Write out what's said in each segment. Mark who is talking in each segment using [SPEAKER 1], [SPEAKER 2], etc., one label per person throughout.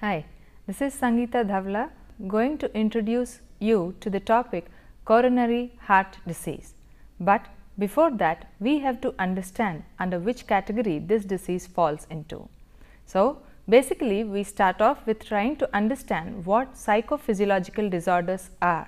[SPEAKER 1] Hi, this is Sangeeta Dhavla going to introduce you to the topic coronary heart disease. But before that, we have to understand under which category this disease falls into. So, basically we start off with trying to understand what psychophysiological disorders are.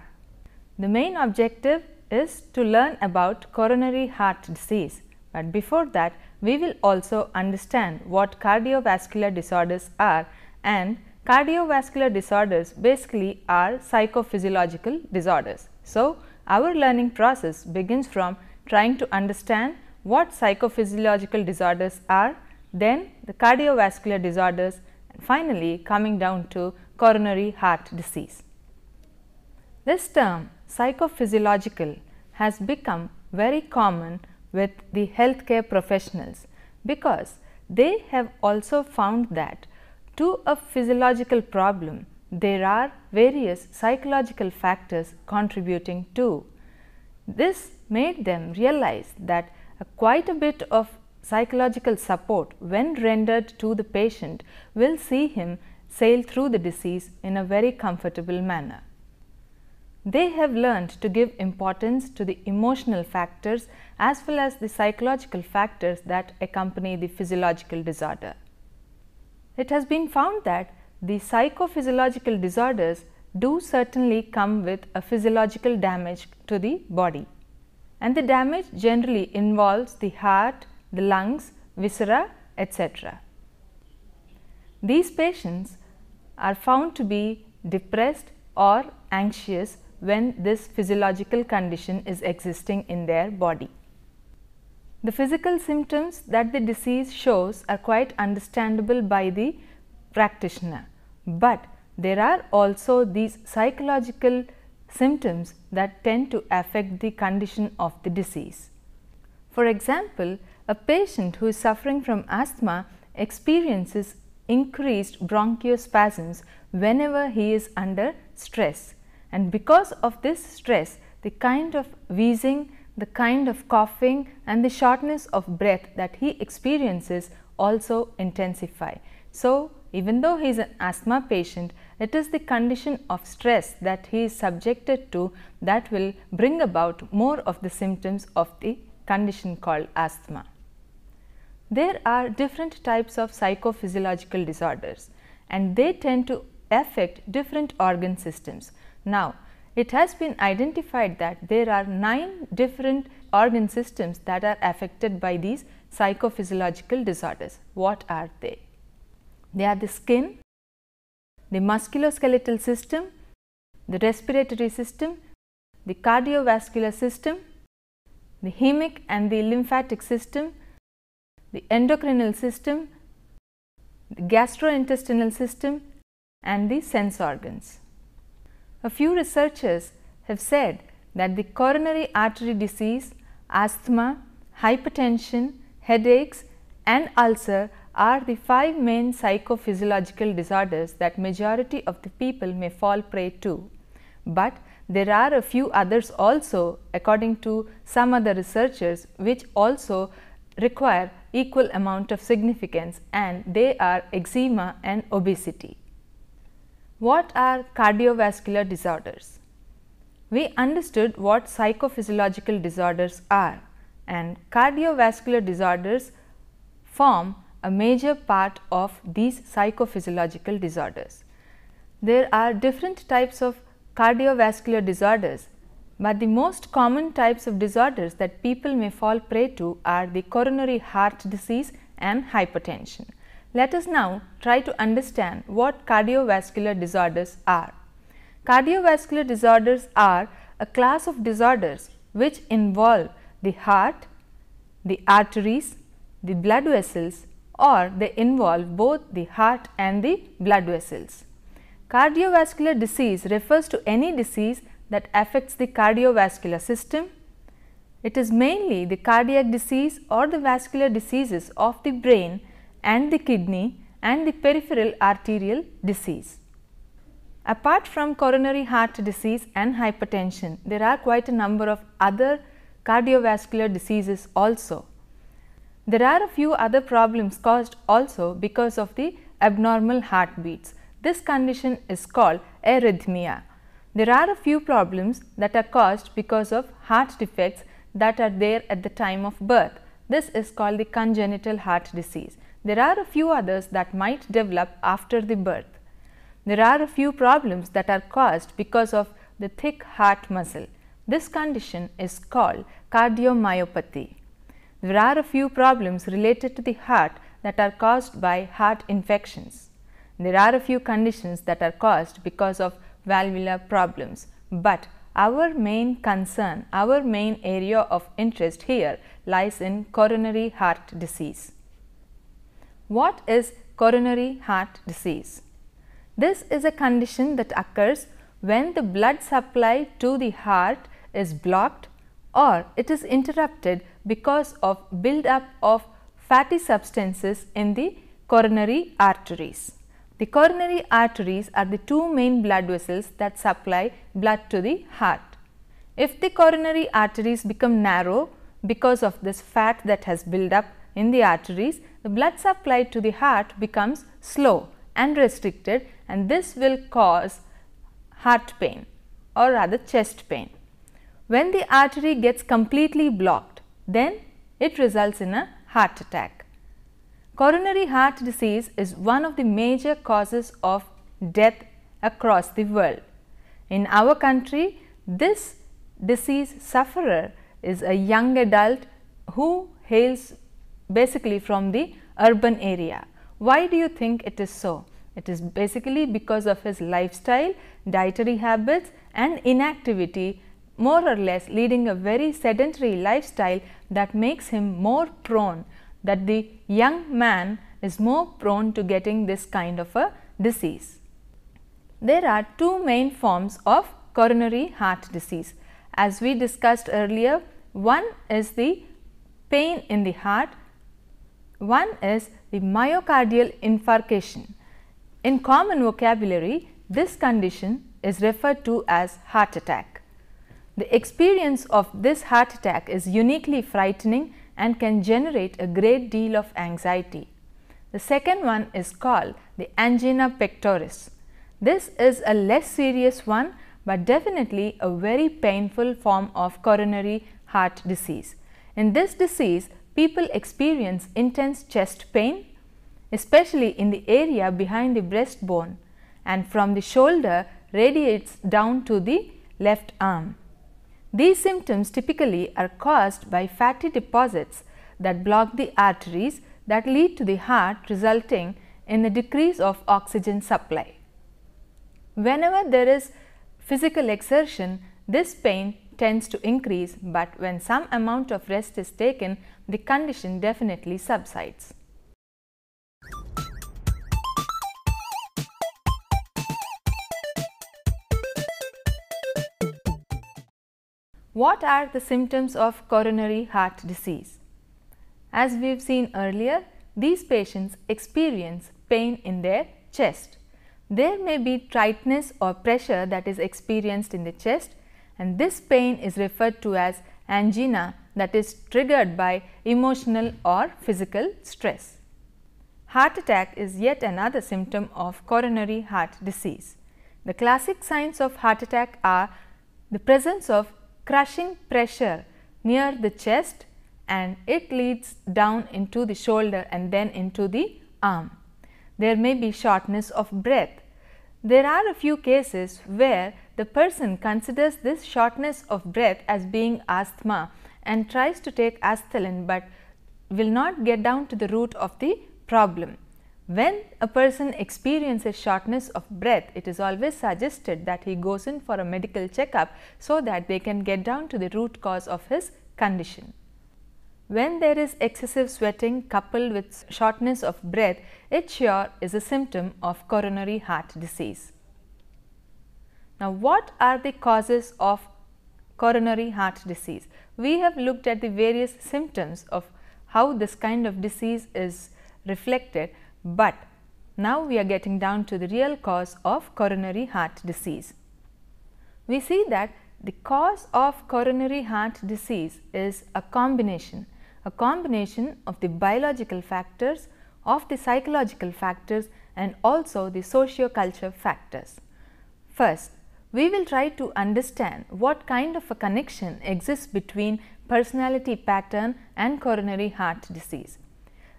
[SPEAKER 1] The main objective is to learn about coronary heart disease, but before that we will also understand what cardiovascular disorders are, and cardiovascular disorders basically are psychophysiological disorders. So, our learning process begins from trying to understand what psychophysiological disorders are, then the cardiovascular disorders, and finally coming down to coronary heart disease. This term psychophysiological has become very common with the healthcare professionals because they have also found that to a physiological problem there are various psychological factors contributing to. This made them realize that quite a bit of psychological support when rendered to the patient will see him sail through the disease in a very comfortable manner. They have learned to give importance to the emotional factors as well as the psychological factors that accompany the physiological disorder. It has been found that the psychophysiological disorders do certainly come with a physiological damage to the body, and the damage generally involves the heart, the lungs, viscera, etc. These patients are found to be depressed or anxious when this physiological condition is existing in their body. The physical symptoms that the disease shows are quite understandable by the practitioner, but there are also these psychological symptoms that tend to affect the condition of the disease. For example, a patient who is suffering from asthma experiences increased bronchospasms whenever he is under stress, and because of this stress, the kind of wheezing, the kind of coughing and the shortness of breath that he experiences also intensify. So, even though he is an asthma patient, it is the condition of stress that he is subjected to that will bring about more of the symptoms of the condition called asthma. There are different types of psychophysiological disorders and they tend to affect different organ systems. Now, it has been identified that there are 9 different organ systems that are affected by these psychophysiological disorders. What are they? They are the skin, the musculoskeletal system, the respiratory system, the cardiovascular system, the hemic and the lymphatic system, the endocrinal system, the gastrointestinal system, and the sense organs. A few researchers have said that the coronary artery disease, asthma, hypertension, headaches, and ulcer are the 5 main psychophysiological disorders that majority of the people may fall prey to. But there are a few others also, according to some other researchers, which also require equal amount of significance, and they are eczema and obesity. What are cardiovascular disorders? We understood what psychophysiological disorders are, and cardiovascular disorders form a major part of these psychophysiological disorders. There are different types of cardiovascular disorders, but the most common types of disorders that people may fall prey to are the coronary heart disease and hypertension. Let us now try to understand what cardiovascular disorders are. Cardiovascular disorders are a class of disorders which involve the heart, the arteries, the blood vessels, or they involve both the heart and the blood vessels. Cardiovascular disease refers to any disease that affects the cardiovascular system. It is mainly the cardiac disease or the vascular diseases of the brain and the kidney and the peripheral arterial disease. Apart from coronary heart disease and hypertension, there are quite a number of other cardiovascular diseases also. There are a few other problems caused also because of the abnormal heartbeats. This condition is called arrhythmia. There are a few problems that are caused because of heart defects that are there at the time of birth. This is called the congenital heart disease. There are a few others that might develop after the birth. There are a few problems that are caused because of the thick heart muscle. This condition is called cardiomyopathy. There are a few problems related to the heart that are caused by heart infections. There are a few conditions that are caused because of valvular problems, but our main concern, our main area of interest here lies in coronary heart disease. What is coronary heart disease? This is a condition that occurs when the blood supply to the heart is blocked or it is interrupted because of build-up of fatty substances in the coronary arteries. The coronary arteries are the two main blood vessels that supply blood to the heart. If the coronary arteries become narrow because of this fat that has built up in the arteries, the blood supply to the heart becomes slow and restricted, and this will cause heart pain or rather chest pain. When the artery gets completely blocked, then it results in a heart attack. Coronary heart disease is one of the major causes of death across the world. In our country, this disease sufferer is a young adult who hails basically from the urban area. Why do you think it is so? It is basically because of his lifestyle, dietary habits and inactivity, more or less leading a very sedentary lifestyle that makes him more prone, that the young man is more prone to getting this kind of a disease. There are two main forms of coronary heart disease. As we discussed earlier, one is the pain in the heart, one is the myocardial infarction. In common vocabulary, this condition is referred to as heart attack. The experience of this heart attack is uniquely frightening and can generate a great deal of anxiety. The second one is called the angina pectoris. This is a less serious one, but definitely a very painful form of coronary heart disease. In this disease, people experience intense chest pain, especially in the area behind the breastbone, and from the shoulder radiates down to the left arm. These symptoms typically are caused by fatty deposits that block the arteries that lead to the heart, resulting in a decrease of oxygen supply. Whenever there is physical exertion, this pain tends to increase, but when some amount of rest is taken, the condition definitely subsides. What are the symptoms of coronary heart disease? As we have seen earlier, these patients experience pain in their chest. There may be tightness or pressure that is experienced in the chest, and this pain is referred to as angina, that is triggered by emotional or physical stress. Heart attack is yet another symptom of coronary heart disease. The classic signs of heart attack are the presence of crushing pressure near the chest, and it leads down into the shoulder and then into the arm. There may be shortness of breath. There are a few cases where the person considers this shortness of breath as being asthma and tries to take Asthalin, but will not get down to the root of the problem. When a person experiences shortness of breath, it is always suggested that he goes in for a medical checkup so that they can get down to the root cause of his condition. When there is excessive sweating coupled with shortness of breath, it sure is a symptom of coronary heart disease. Now, what are the causes of coronary heart disease? We have looked at the various symptoms of how this kind of disease is reflected, but now we are getting down to the real cause of coronary heart disease. We see that the cause of coronary heart disease is a combination of the biological factors, of the psychological factors, and also the socio-cultural factors. First, we will try to understand what kind of a connection exists between personality pattern and coronary heart disease.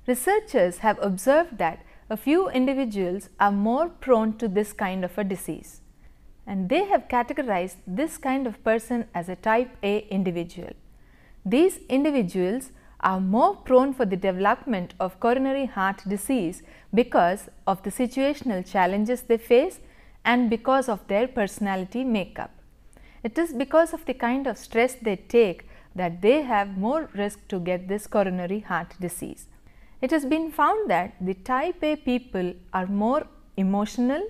[SPEAKER 1] Researchers have observed that a few individuals are more prone to this kind of a disease, and they have categorized this kind of person as a type A individual. These individuals are more prone for the development of coronary heart disease because of the situational challenges they face and because of their personality makeup. It is because of the kind of stress they take that they have more risk to get this coronary heart disease. It has been found that the type A people are more emotional,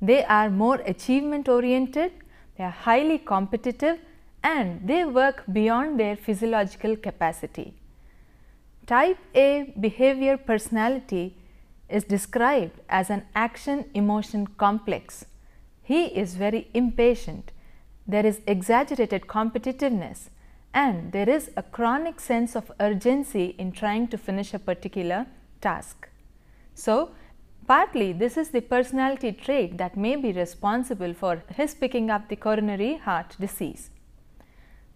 [SPEAKER 1] they are more achievement oriented, they are highly competitive, and they work beyond their physiological capacity. Type A behavior personality is described as an action-emotion complex. He is very impatient, there is exaggerated competitiveness, and there is a chronic sense of urgency in trying to finish a particular task. So, partly this is the personality trait that may be responsible for his picking up the coronary heart disease.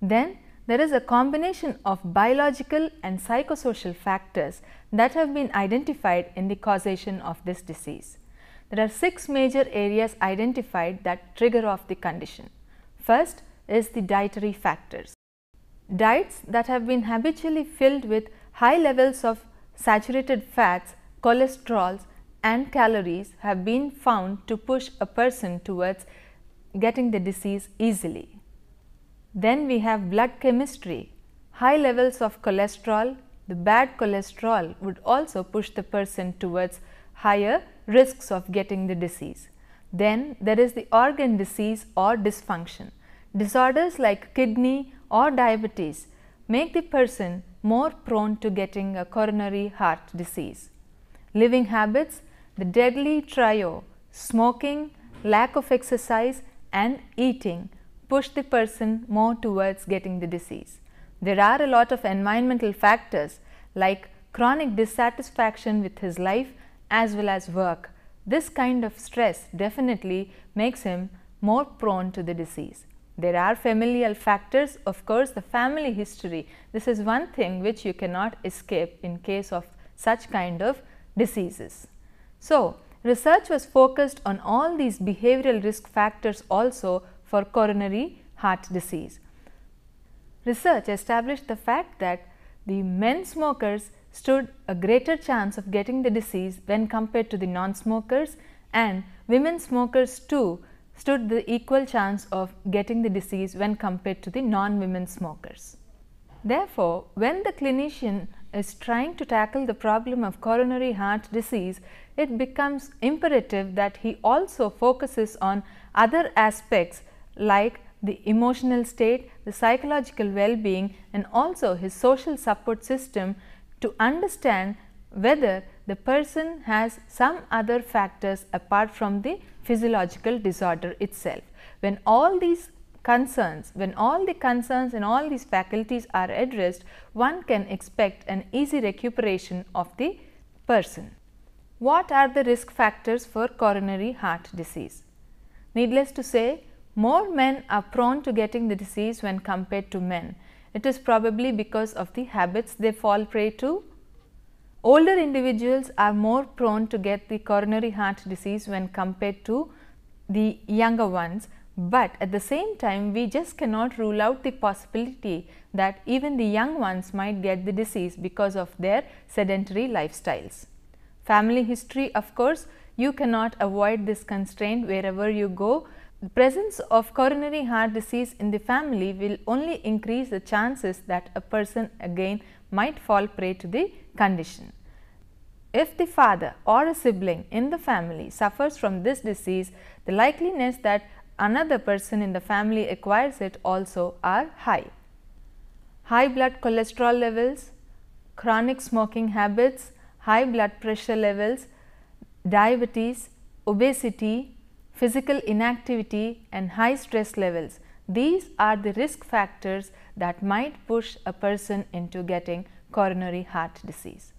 [SPEAKER 1] Then there is a combination of biological and psychosocial factors that have been identified in the causation of this disease. There are 6 major areas identified that trigger off the condition. First is the dietary factors. Diets that have been habitually filled with high levels of saturated fats, cholesterols and calories have been found to push a person towards getting the disease easily. Then we have blood chemistry. High levels of cholesterol, the bad cholesterol would also push the person towards higher risks of getting the disease. Then there is the organ disease or dysfunction. Disorders like kidney or diabetes make the person more prone to getting a coronary heart disease. Living habits, the deadly trio, smoking, lack of exercise and eating push the person more towards getting the disease. There are a lot of environmental factors like chronic dissatisfaction with his life as well as work. This kind of stress definitely makes him more prone to the disease. There are familial factors, of course, the family history. This is one thing which you cannot escape in case of such kind of diseases. So, research was focused on all these behavioral risk factors also for coronary heart disease. Research established the fact that the men smokers stood a greater chance of getting the disease when compared to the non-smokers, and women smokers too stood the equal chance of getting the disease when compared to the non-women smokers. Therefore, when the clinician is trying to tackle the problem of coronary heart disease, it becomes imperative that he also focuses on other aspects like the emotional state, the psychological well-being and also his social support system to understand whether the person has some other factors apart from the physiological disorder itself. When all these concerns, and all these faculties are addressed, one can expect an easy recuperation of the person. What are the risk factors for coronary heart disease? Needless to say, more men are prone to getting the disease when compared to men. It is probably because of the habits they fall prey to. Older individuals are more prone to get the coronary heart disease when compared to the younger ones, but at the same time we just cannot rule out the possibility that even the young ones might get the disease because of their sedentary lifestyles. Family history, of course, you cannot avoid this constraint wherever you go. The presence of coronary heart disease in the family will only increase the chances that a person again might fall prey to the condition. If the father or a sibling in the family suffers from this disease, the likeliness that another person in the family acquires it also are high. High blood cholesterol levels, chronic smoking habits, high blood pressure levels, diabetes, obesity, physical inactivity and high stress levels. These are the risk factors that might push a person into getting coronary heart disease.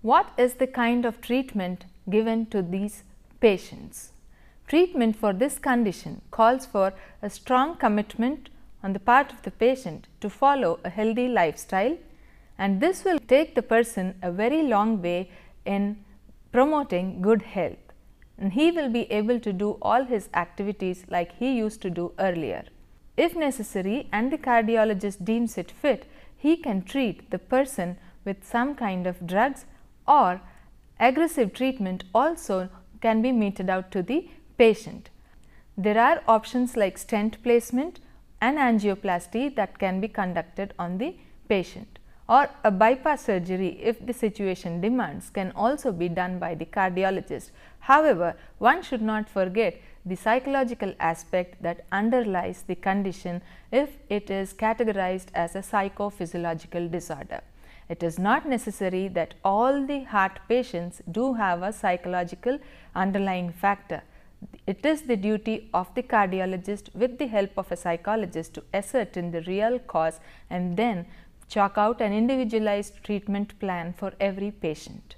[SPEAKER 1] What is the kind of treatment given to these patients? Treatment for this condition calls for a strong commitment on the part of the patient to follow a healthy lifestyle, and this will take the person a very long way in promoting good health, and he will be able to do all his activities like he used to do earlier. If necessary and the cardiologist deems it fit, he can treat the person with some kind of drugs, or aggressive treatment also can be meted out to the patient. There are options like stent placement and angioplasty that can be conducted on the patient, or a bypass surgery if the situation demands can also be done by the cardiologist. However, one should not forget the psychological aspect that underlies the condition if it is categorized as a psychophysiological disorder. It is not necessary that all the heart patients do have a psychological underlying factor. It is the duty of the cardiologist with the help of a psychologist to ascertain the real cause and then chalk out an individualized treatment plan for every patient.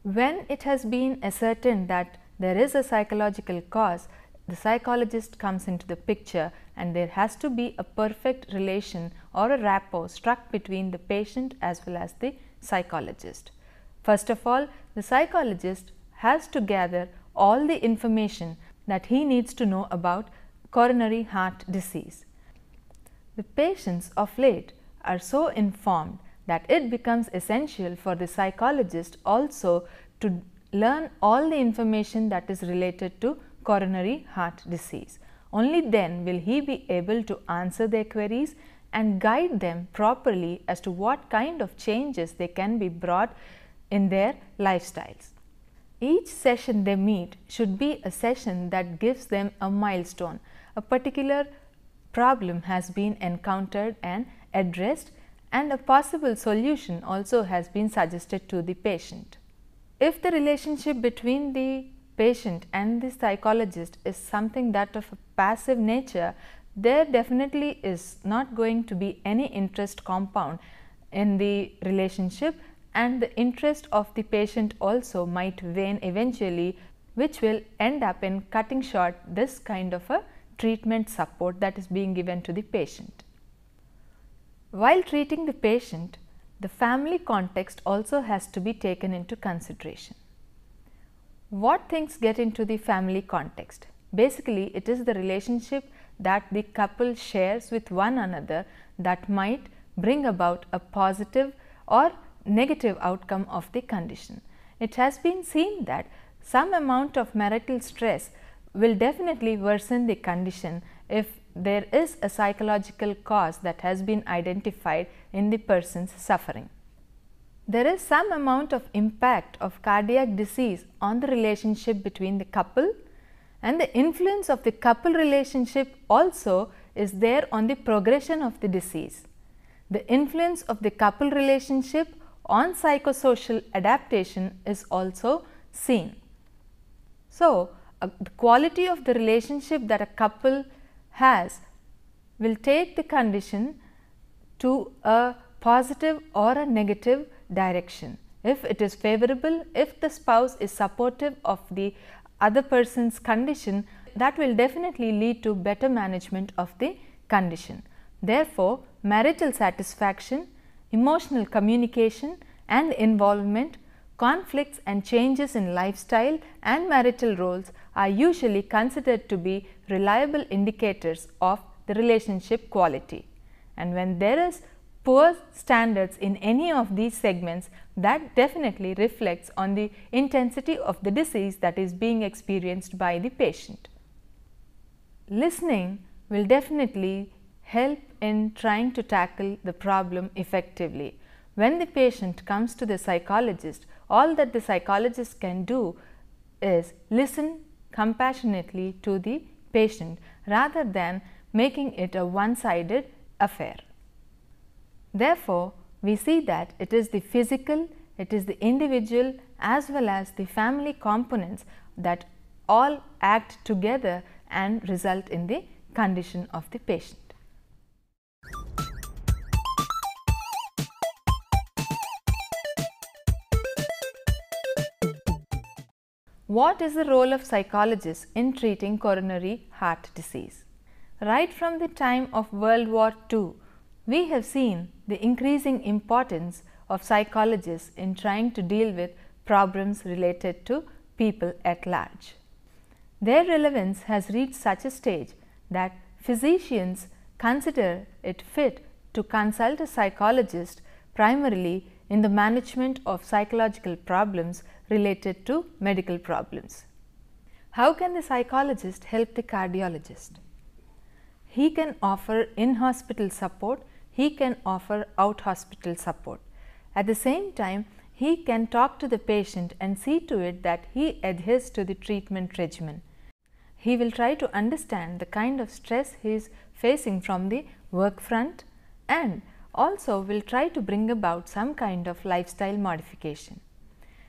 [SPEAKER 1] When it has been ascertained that there is a psychological cause, the psychologist comes into the picture, and there has to be a perfect relation or a rapport struck between the patient as well as the psychologist. First of all, the psychologist has to gather all the information that he needs to know about coronary heart disease. The patients of late are so informed that it becomes essential for the psychologist also to learn all the information that is related to coronary heart disease. Only then will he be able to answer their queries and guide them properly as to what kind of changes they can be brought in their lifestyles. Each session they meet should be a session that gives them a milestone. A particular problem has been encountered and addressed, and a possible solution also has been suggested to the patient. If the relationship between the patient and the psychologist is something that of a passive nature, there definitely is not going to be any interest compound in the relationship, and the interest of the patient also might wane eventually, which will end up in cutting short this kind of a treatment support that is being given to the patient. While treating the patient, the family context also has to be taken into consideration. What things get into the family context? Basically, it is the relationship that the couple shares with one another that might bring about a positive or negative outcome of the condition. It has been seen that some amount of marital stress will definitely worsen the condition if there is a psychological cause that has been identified in the person's suffering. There is some amount of impact of cardiac disease on the relationship between the couple, and the influence of the couple relationship also is there on the progression of the disease. The influence of the couple relationship on psychosocial adaptation is also seen. So, the quality of the relationship that a couple has will take the condition to a positive or a negative direction. If it is favorable, if the spouse is supportive of the other person's condition, that will definitely lead to better management of the condition. Therefore, marital satisfaction, emotional communication and involvement, conflicts and changes in lifestyle and marital roles are usually considered to be reliable indicators of the relationship quality. And when there is poor standards in any of these segments, that definitely reflects on the intensity of the disease that is being experienced by the patient. Listening will definitely help in trying to tackle the problem effectively. When the patient comes to the psychologist, all that the psychologist can do is listen compassionately to the patient rather than making it a one-sided affair. Therefore, we see that it is the physical, it is the individual as well as the family components that all act together and result in the condition of the patient. What is the role of psychologists in treating coronary heart disease? Right from the time of World War II, we have seen the increasing importance of psychologists in trying to deal with problems related to people at large. Their relevance has reached such a stage that physicians consider it fit to consult a psychologist primarily in the management of psychological problems related to medical problems. How can the psychologist help the cardiologist? He can offer in-hospital support, he can offer out-hospital support. At the same time, he can talk to the patient and see to it that he adheres to the treatment regimen. He will try to understand the kind of stress he is facing from the work front and also will try to bring about some kind of lifestyle modification.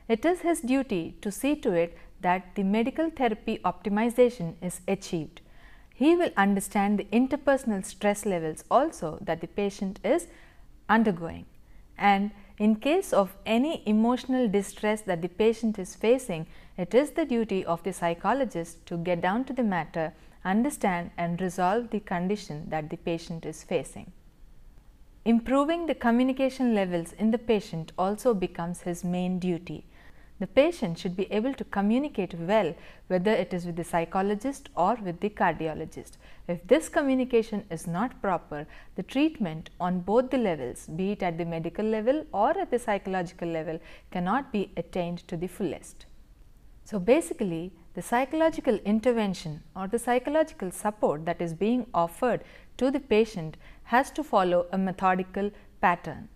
[SPEAKER 1] It is his duty to see to it that the medical therapy optimization is achieved. He will understand the interpersonal stress levels also that the patient is undergoing, and in case of any emotional distress that the patient is facing, it is the duty of the psychologist to get down to the matter, understand and resolve the condition that the patient is facing. Improving the communication levels in the patient also becomes his main duty. The patient should be able to communicate well, whether it is with the psychologist or with the cardiologist. If this communication is not proper, the treatment on both the levels, be it at the medical level or at the psychological level, cannot be attained to the fullest. So basically, the psychological intervention or the psychological support that is being offered to the patient has to follow a methodical pattern.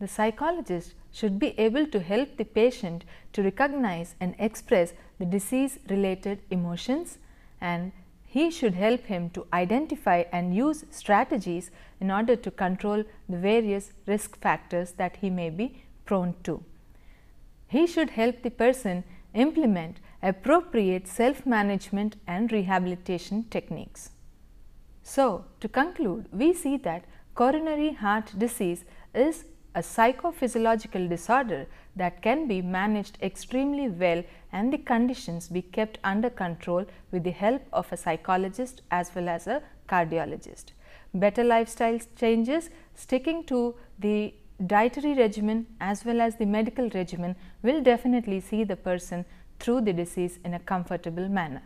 [SPEAKER 1] The psychologist should be able to help the patient to recognize and express the disease related emotions, and he should help him to identify and use strategies in order to control the various risk factors that he may be prone to. He should help the person implement appropriate self-management and rehabilitation techniques. So, to conclude, we see that coronary heart disease is a psychophysiological disorder that can be managed extremely well and the conditions be kept under control with the help of a psychologist as well as a cardiologist. Better lifestyle changes, sticking to the dietary regimen as well as the medical regimen will definitely see the person through the disease in a comfortable manner.